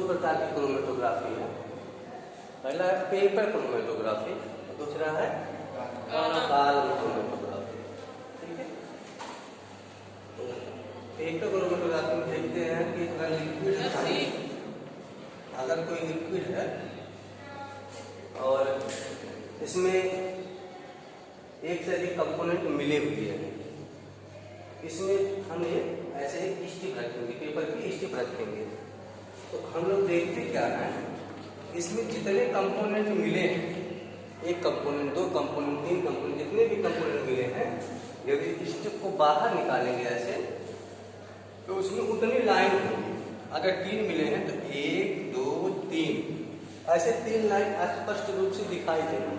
प्रकार की क्रोमेटोग्राफी है। पहला है पेपर क्रोमेटोग्राफी, दूसरा है कॉलम क्रोमेटोग्राफी। ठीक है, पेपर क्रोमेटोग्राफी में देखते हैं कि अगर कोई लिक्विड है और इसमें एक से अधिक कंपोनेंट मिले हुए हैं, इसमें हम ये ऐसे ही स्ट्रिप रखेंगे, पेपर की स्ट्रिप रखेंगे, तो हम लोग देखते क्या है, इसमें जितने कंपोनेंट मिले हैं, एक कंपोनेंट, दो कंपोनेंट, तीन कंपोनेंट, जितने भी कंपोनेंट मिले हैं, यदि स्ट्रिप को बाहर निकालेंगे ऐसे, तो उसमें उतनी लाइन होगी। अगर 3 मिले हैं तो 1 2 3 ऐसे 3 लाइन स्पष्ट रूप से दिखाई देंगी।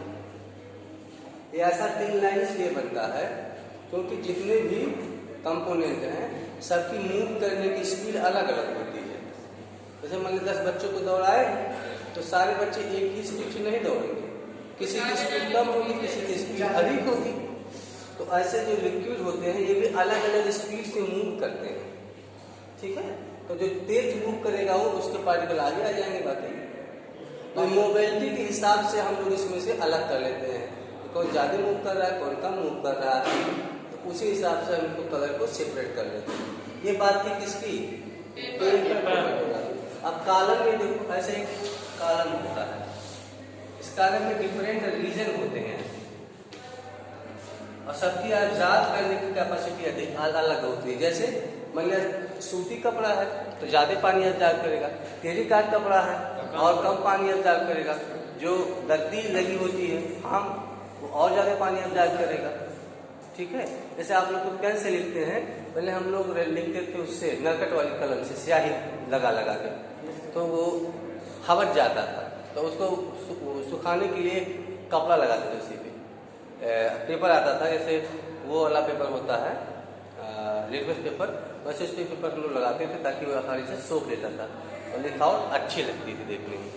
ये ऐसा 3 लाइन इसलिए बनता है क्योंकि जितने भी कंपोनेंट हैं सबकी मूव करने की स्पीड अलग अलग होती है। जैसे मान लीजिए 10 बच्चों को दौड़ाए तो सारे बच्चे एक ही स्पीड से नहीं दौड़ेंगे, किसी की स्पीड कम होगी, किसी की स्पीड अधिक होगी। तो ऐसे जो लिक्विड होते हैं ये भी अलग अलग स्पीड से मूव करते हैं। ठीक है, तो जो तेज मूव करेगा वो उसके पार्टिकल आगे आ जाएंगे। बाकी तो मोबिलिटी के हिसाब से हम लोग इसमें से अलग कर लेते हैं, कौन ज़्यादा मूव कर रहा है, कौन कम मूव कर रहा है, तो उसी हिसाब से हमको कलर को सेपरेट कर लेते हैं। ये बात थी किसकी, पेपर। अब कॉलम में देखो ऐसे एक कॉलम होता है, इस कॉलम में डिफरेंट रीजन होते हैं और सबकी आजाद करने की कैपेसिटी अलग होती है। जैसे मान लिया सूती कपड़ा है तो ज़्यादा पानी अब्जॉर्ब करेगा, टेरिकॉट कपड़ा है और कम पानी अब्जॉर्ब करेगा, जो गद्दी लगी होती है हम वो और ज़्यादा पानी अब्जॉर्ब करेगा। ठीक है, जैसे आप लोग तो पेन से लिखते हैं, पहले हम लोग लिखते थे उससे नरकट वाली कलम से स्याही लगा लगा के, तो वो हवट जाता था, तो उसको सुखाने के लिए कपड़ा लगाते थे, उसी पे पेपर आता था, जैसे वो वाला पेपर होता है लिटमस पेपर, वैसे उस पेपर को लोग लगाते थे ताकि वो आसानी से सोख लेता था और लिखावट अच्छी लगती थी देखने में।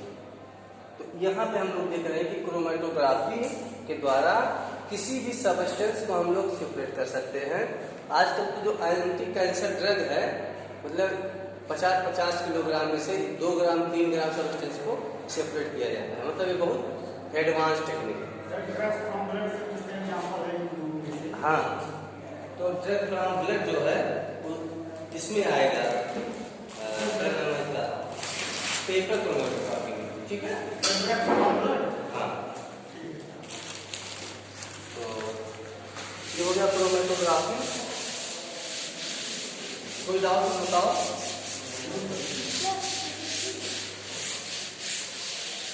तो यहाँ पे हम लोग देख रहे हैं कि क्रोमेटोग्राफी के द्वारा किसी भी सबस्टेंस को हम लोग सेपरेट कर सकते हैं। आजकल तो जो एंटी कैंसर ड्रग है, मतलब 50-50 किलोग्राम में से 2 ग्राम 3 ग्राम सबस्टेंस को सेपरेट किया जाता है, मतलब ये बहुत एडवांस टेक्निक है। हाँ, तो ड्रग फ्रॉम ब्लड जो है वो इसमें आएगा पेपर क्रोमेटोग्राफी में। ठीक है, हाँ, तो ये हो गया क्रोमेटोग्राफी। कोई डाउट तो बताओ,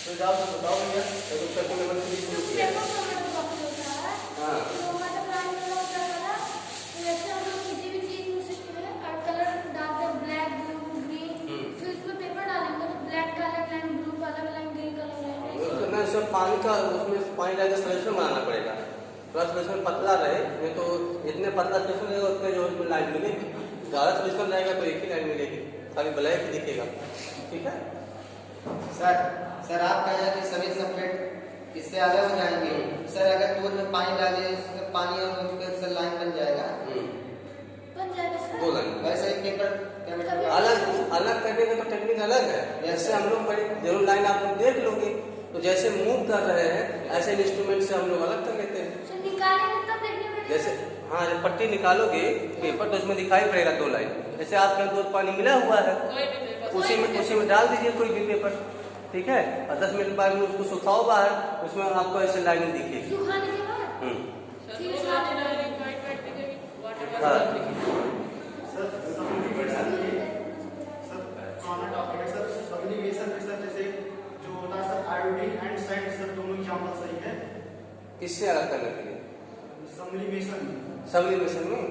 कोई डाउट तो बताओ भैया। क्वेश्चन नंबर 3 शुरू किया। हाँ, उसमें पानी का, उसमें पानी डाल के सोल्यूशन बनाना पड़ेगा, थोड़ा सोल्यूशन पतला रहे, नहीं तो जितने पतला सोल्यूशन रहेगा उतने जो उसमें लाइन मिलेगी, ज़्यादा सोल्यूशन रहेगा तो एक ही लाइन मिलेगी, खाली ब्लैक ही दिखेगा। ठीक है सर आप कह रहे हैं कि सभी सब्जेक्ट इससे अलग हो जाएंगे। सर अगर दूध में पानी डाले, उसमें पानी और उसके लाइन बन जाएगा, दो लाइन। वैसे ही पेपर अलग अलग करने का तो टेक्निक अलग है। जैसे हम लोग जरूर लाइन आप लोग देख लोगे, तो जैसे मूव कर रहे हैं ऐसे इंस्ट्रूमेंट से हम लोग अलग कर लेते हैं। जैसे हाँ, जब पट्टी निकालोगे पेपर तो उसमें दिखाई पड़ेगा 2 लाइन। जैसे आपके यहाँ दूध पानी मिला हुआ है, उसी में डाल दीजिए कोई भी पेपर, ठीक है, और 10 मिनट बाद में उसको सुखाओ बाहर, उसमें आपको ऐसे लाइन दिखेगी। किससे अलग करने के लिए? सब्लिमेशन में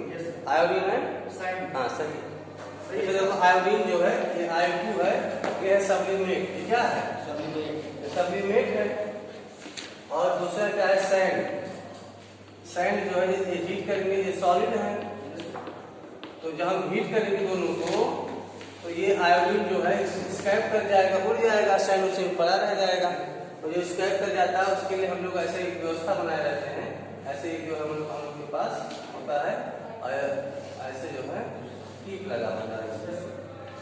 आयोडीन है। हाँ सही। तो देखो आयोडीन जो है ये I2 है, ये है सब्लिमेट। ये क्या है? सब्लिमेट है। और दूसरा क्या है? सैंड। सैंड जो है ये हीट करेंगे, ये सॉलिड है, तो जब हम हीट करेंगे दोनों को तो ये आयोडीन जो है स्कैप कर जाएगा, उड़ जाएगा, सैंड उसी में पड़ा रह जाएगा। तो जो स्कैप कर जाता है उसके लिए हम लोग ऐसे एक व्यवस्था बनाए रहते हैं, ऐसे जो हम लोग के पास होता है, और ऐसे जो है टीप लगा होता है,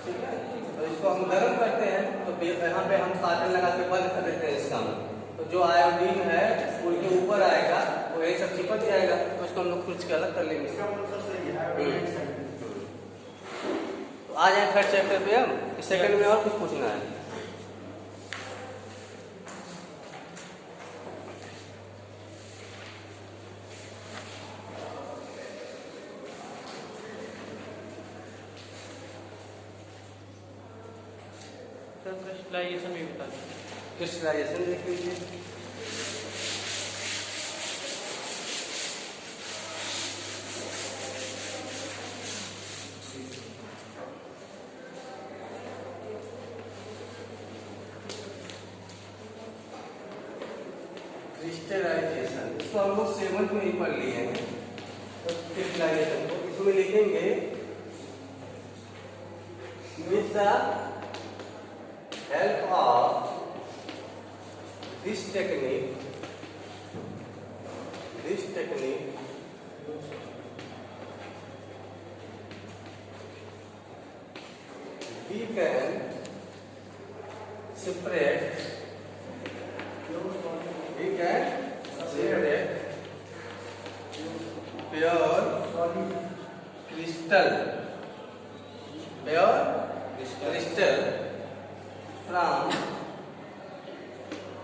ठीक है। तो इसको हम गर्म करते हैं तो यहाँ पे हम कॉटन लगा के बंद कर देते हैं इसका, तो जो आयोडीन है उड़ के ऊपर आएगा, वो यही सब चिपक जाएगा, तो इसको हम लोग कुछ के अलग कर लेंगे। तो आ जाए थर्ड चैप्टर पे। हम सेकंड में और कुछ पूछना है? क्रिस्टलाइजेशन भी बता दीजिए। क्रिस्टलाइजेशन देख लीजिए। क्रिस्टलाइजेशन इसको हम लोग 7th में ही पढ़ लिए हैं। तो क्रिस्टलाइजेशन को इसमें लिखेंगे with the help of this technique we can separate pure crystal from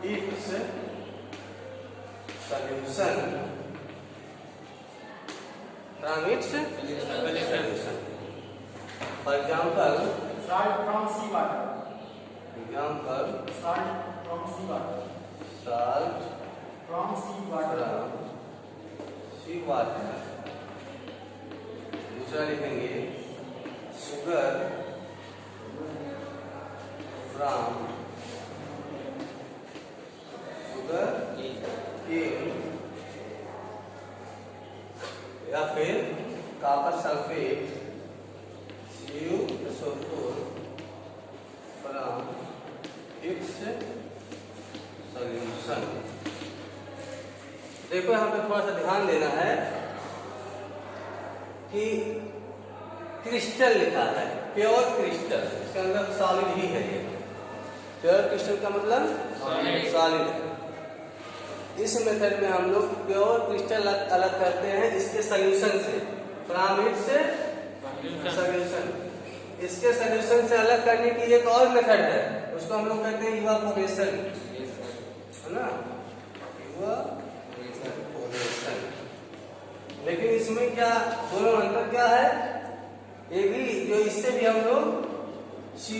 its solution. For example, Salt from seawater. salt From seawater. from seawater. दूसरा लिखेंगे sugar from cane या फिर copper sulphate CuSO4 from its solution। देखो यहाँ पे थोड़ा सा ध्यान देना है कि क्रिस्टल लिखा है, प्योर क्रिस्टल, इसके अंदर सॉलिड ही है। ये प्योर क्रिस्टल का मतलब सॉलिड है। इस मेथड में हम लोग प्योर क्रिस्टल अलग करते हैं इसके सॉल्यूशन से, फ्रॉम इट्स सॉल्यूशन। इसके सॉल्यूशन से अलग करने की एक और मेथड है, उसको हम लोग कहते हैं इवापोरेशन, है ना, इवापोरेशन। लेकिन इसमें क्या दोनों अंतर क्या है? ये भी जो इससे भी हम लोग सी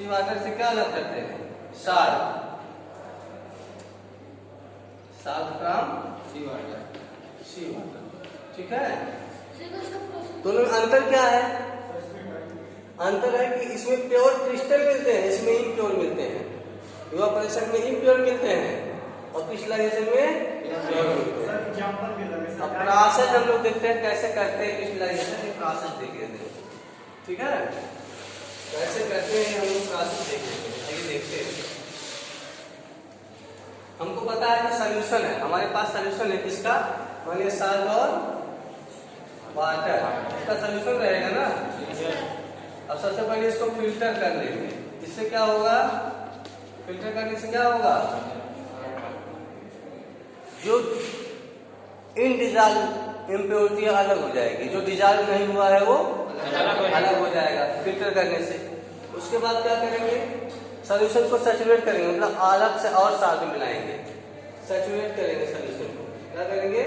वाटर से क्या अलग करते हैं? Salt from sea water. ठीक है। दोनों में अंतर क्या है? अंतर है कि इसमें प्योर क्रिस्टल मिलते हैं, इसमें इम्प्योर मिलते हैं। इवापोरेशन में इम्प्योर मिलते हैं और क्रिस्टलाइजेशन में प्योर मिलते हैं। अब प्रोसेस हम लोग देखते हैं कैसे करते हैं क्रिस्टलाइजेशन, ये प्रोसेस देख लेते हैं। ठीक है, कैसे करते हैं हम लोग प्रोसेस देख लेते हैं। आइए देखते हैं। हमको पता है कि सॉल्यूशन है, हमारे पास सॉल्यूशन है किसका? मानिए साल्ट और वाटर, इसका सॉल्यूशन रहेगा ना। अब सबसे पहले इसको फिल्टर कर लेंगे। इससे क्या होगा? फिल्टर करने से क्या होगा? जो इनडिजॉल्व इम्प्योरिटी अलग हो जाएगी, जो डिजॉल्व नहीं हुआ है वो अलग हो जाएगा फिल्टर करने से। उसके बाद क्या करेंगे? सॉल्यूशन को सैचुरेट करेंगे, मतलब अलग से और साथ में मिलाएंगे, सैचुरेट करेंगे सॉल्यूशन को। क्या करेंगे?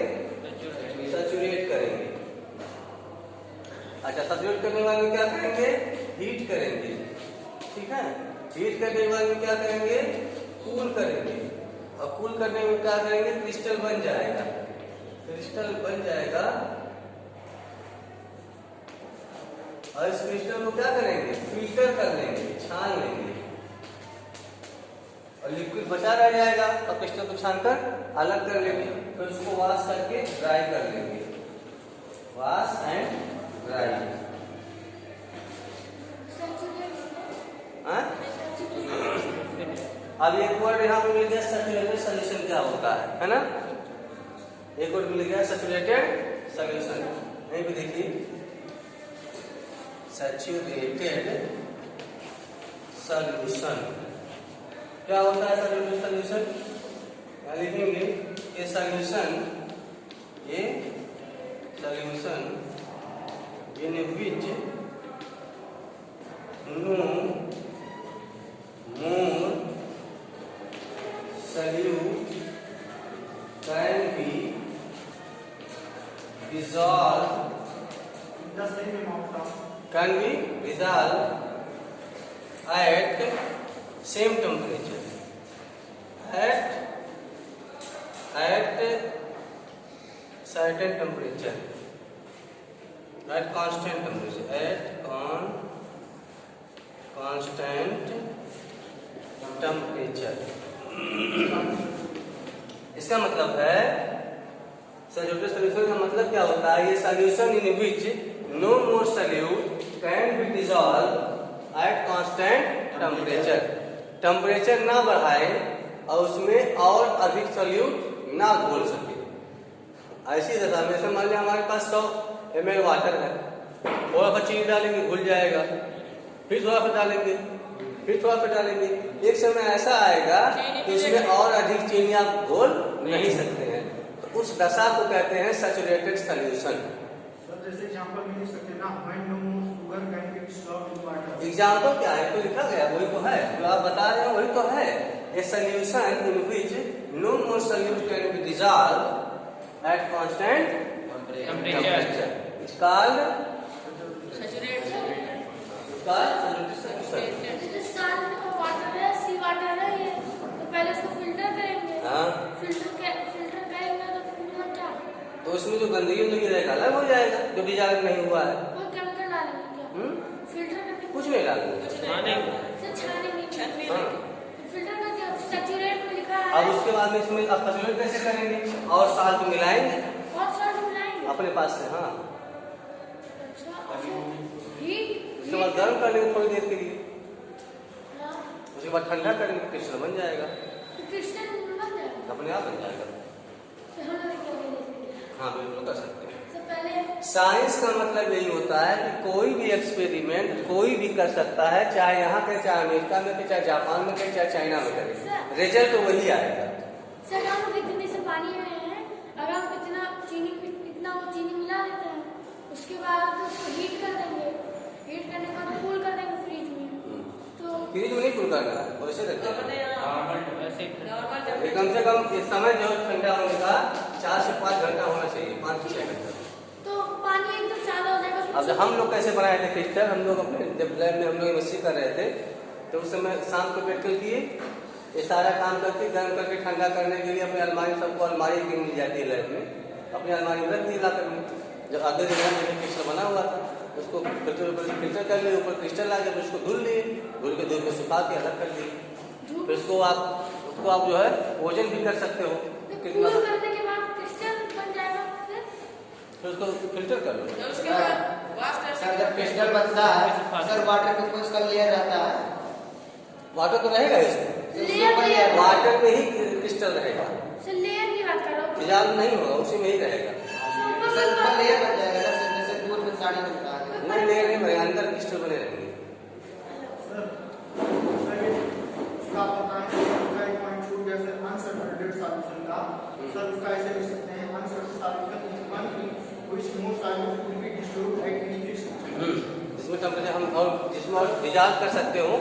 सैचुरेट करेंगे। अच्छा, सैचुरेट करने के बाद में क्या करेंगे? हीट करेंगे। ठीक है, हीट करने के बाद में क्या करेंगे? कूल करेंगे। और कूल करने में क्या करेंगे? क्रिस्टल बन जाएगा। क्रिस्टल बन जाएगा और इस क्रिस्टल को क्या करेंगे? फिल्टर कर लेंगे, छान लेंगे और लिक्विड बचा रह जाएगा। और क्रिस्टल को छानकर अलग कर लेंगे, फिर उसको वॉश करके ड्राई कर लेंगे। Wash and dry. अब एक वर्ड यहाँ पे मिल गया, सैचुरेटेड सॉल्यूशन क्या होता है ना? एक वर्ड मिल गया, सैचुरेटेड सॉल्यूशन। यहीं पे देखिए सैचुरेटेड सॉल्यूशन। क्या होता है सैचुरेटेड सॉल्यूशन? यहाँ लिखेंगे ये solution in which no more solute can be dissolved The same amount of can be dissolved at same temperature at certain temperature at constant temperature at constant temperature। इसका मतलब है saturated solution का मतलब क्या होता है? ये solution in which no more solute can be dissolve at constant temperature. Temperature ना बढ़ाए और उसमें और अधिक सॉल्यूट ना घोल सके। ऐसी दशा में से मान लिया हमारे पास 100 ml वाटर है, थोड़ा सा चीनी डालेंगे घुल जाएगा, फिर थोड़ा सा डालेंगे, फिर थोड़ा सा डालेंगे, एक समय ऐसा आएगा कि उसमें और अधिक चीनी आप घोल नहीं सकते हैं। तो उस दशा को कहते हैं सैचुरेटेड सॉल्यूशन। सर जैसे एग्जांपल में लिख सकते हैं ना, when no more sugar can be dissolved in water। Example क्या है? तो लिखा गया वही तो है, जो आप बता रहे हैं वही तो है। A solution in which no more solute can be dissolve at constant temperature it's called saturated solution. Water है, सी वाटर है ये, तो पहले इसको फिल्टर करेंगे। हाँ, फिल्टर करेंगे तो मतलब क्या? तो उसमें जो गंदगी रहेगा अलग हो जाएगा, जो डिसॉल्व नहीं हुआ है। कोई केमिकल डालेंगे क्या? फिल्टर करके कुछ नहीं डालेंगे। से छानेंगे। हाँ। फिल्टर करके सैचुरेट में लिखा है। अब उसके बाद में इसमें आप सैचुरेट कैसे करेंगे? और साल्ट मिलाएंगे और सॉल्ट मिलाएंगे अपने पास से। हाँ, अच्छा, हीट उसके बाद गर्म कर लेंगे थोड़ी देर के लिए, हाँ, उसके बाद ठंडा करेंगे, क्रिस्टल बन जाएगा, तो क्रिस्टल बन जाएगा। अपने आप बन जाएगा। तो हम लोग क्या करेंगे? हाँ बिल्कुल कर सकते हैं। तो पहले साइंस का मतलब यही होता है कि कोई भी एक्सपेरिमेंट कोई भी कर सकता है, चाहे यहाँ के, चाहे अमेरिका में के, चाहे जापान में के, चाहे चाइना में करे, रिजल्ट तो वही आएगा। सर हम लोग इतने से पानी में हैं, अगर हम इतना चीनी मिला देते हैं, उसके बाद उसको हीट कर देंगे, हीट करने के बाद कूल कर देंगे फ्रिज में, तो फ्रिज में नहीं कूल करना है, वैसे रखते हैं। कम से कम इस समय जो ठंडा होने का 4 से 5 घंटा होना चाहिए, 5 से 6 घंटा। तो पानी एकदम सादा हो जाएगा। अब जब हम लोग कैसे बनाए थे क्रिस्टल, हम लोग अपने जब लैब में हम लोग एमएससी कर रहे थे, तो उस समय शाम को बैठ कर किए ये सारा काम करके गर्म करके ठंडा करने के लिए अपनी अलमारी, सबको अलमारी की मिल जाती है लैब में, अपनी अलमारी में रख दी ला कर। जब अगले दिन क्रिस्टल बना हुआ था, उसको फिल्टर कर लिए, ऊपर क्रिस्टल ला के उसको धुल लिए, धुल के धूप में सुखा के अलग कर लिए। फिर उसको आप जो है वजन भी कर सकते हो कितना। कूल करने के बाद क्रिस्टल बन जाएगा, फिर उसको फिल्टर कर लो। सर जब क्रिस्टल बनता है सर, वाटर के ऊपर उसका लेयर रहता है। वाटर तो रहेगा इसमें, लेयर वाटर में ही क्रिस्टल रहेगा, सर लेयर की बात कर रहा हूँ। डिसॉल्व नहीं होगा, उसी में ही रहेगा। सर ऊपर लेयर बन जाएगा ना, जैसे दूर में साड़ी बनता है। नहीं, लेयर नहीं बनेगा, अंदर क्रिस्टल बने रहेंगे। सर उसका पता है, उसका एक पॉइंट छूट गया सर, अनसैचुरेटेड सॉल्यूशन का। सर उसका ऐसे लिख सकते हैं, unsaturated solution is one which no solute will be dissolved at any temperature. जिसमें टेम्परेचर हम और जिसमें और डिसॉल्व कर सकते हो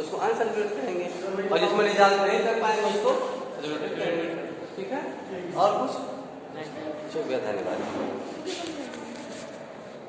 उसको अनसैचुरेटेड कहेंगे, और जिसमें डिसॉल्व नहीं कर पाएंगे उसको सैचुरेटेड कहेंगे। ठीक है, और कुछ? शुक्रिया, धन्यवाद।